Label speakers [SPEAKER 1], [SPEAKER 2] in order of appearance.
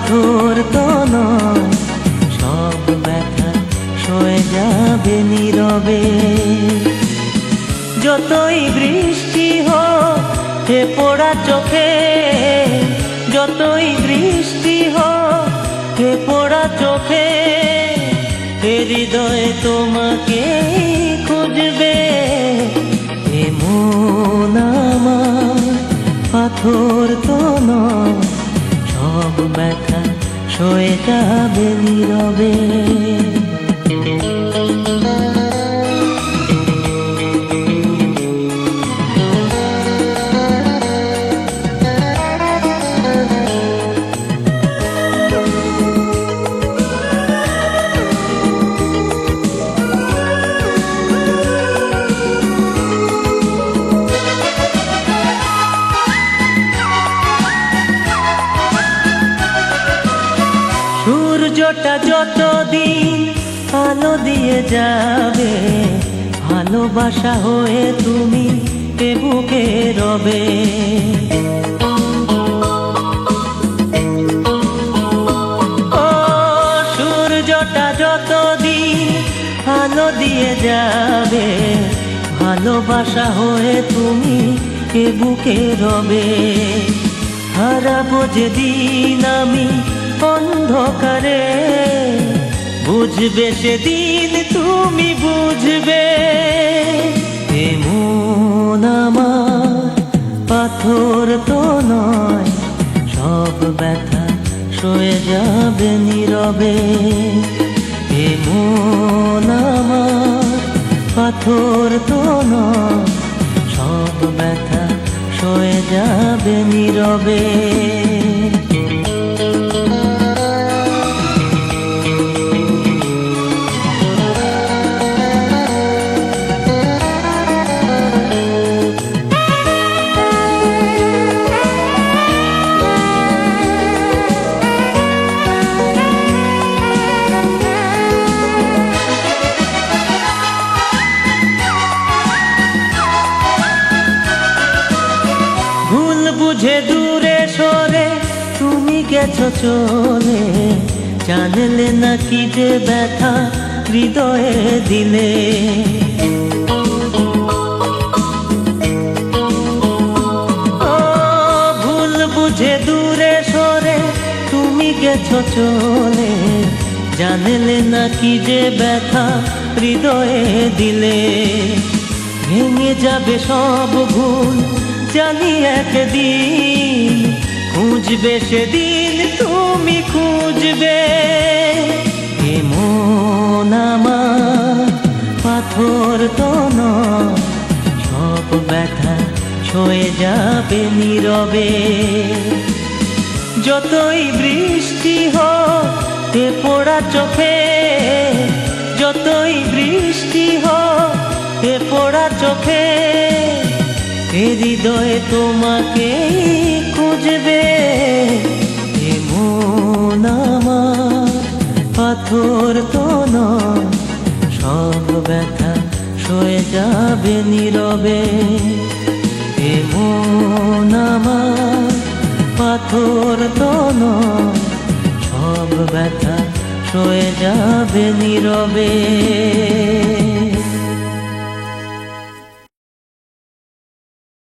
[SPEAKER 1] পাথর তো নয়, সব ব্যথা সয়ে যাবে নীরবে। যতই বৃষ্টি হোক হে পোড়া চোখে, যতই বৃষ্টি হোক হে পোড়া চোখে, এ হৃদয়ে তোমাকে খুঁজবে। এ মন আমার পাথর তো নয়, সব ব্যথা সয়ে যাবে নীরবে। সূর্যটা যতদিন আলো দিয়ে যাবে, ভালোবাসা হয়ে তুমি এ বুকে রবে। ও সূর্যটা যতদিন আলো দিয়ে যাবে, ভালোবাসা হয়ে তুমি এ বুকে রবে। হারাবো যেদিন আমি অন্ধকারে, বুঝবে সেদিন তুমি বুঝবে। এ মন আমার পাথর তো নয়, সব ব্যথা সয়ে যাবে নীরবে। এ মন আমার পাথর তো নয়, সব ব্যথা সয়ে যাবে নীরবে। বুঝে দূরে সরে তুমি গেছো চলে, জানলে না কি যে ব্যথা হৃদয়ে দিলে। ও ভুল বুঝে দূরে সরে তুমি গেছো চলে, জানলে না কি যে ব্যথা হৃদয়ে দিলে। ভেঙে যাবে সব ভুল জানি একদিন, খুঁজবে সেদিন তুমি খুঁজবে। এ মন আমার পাথর তো নয়, সব ব্যথা সয়ে যাবে নীরবে। যতই বৃষ্টি হোক এ পোড়া চোখে, যতই বৃষ্টি হোক এ পোড়া চোখে, এ হৃদয়ে তোমাকে খুঁজবে। এ মন আমার পাথর তো নয়, সব ব্যথা সয়ে যাবে নীরবে। এ মন আমার পাথর তো নয়, সব ব্যথা সয়ে যাবে নীরবে।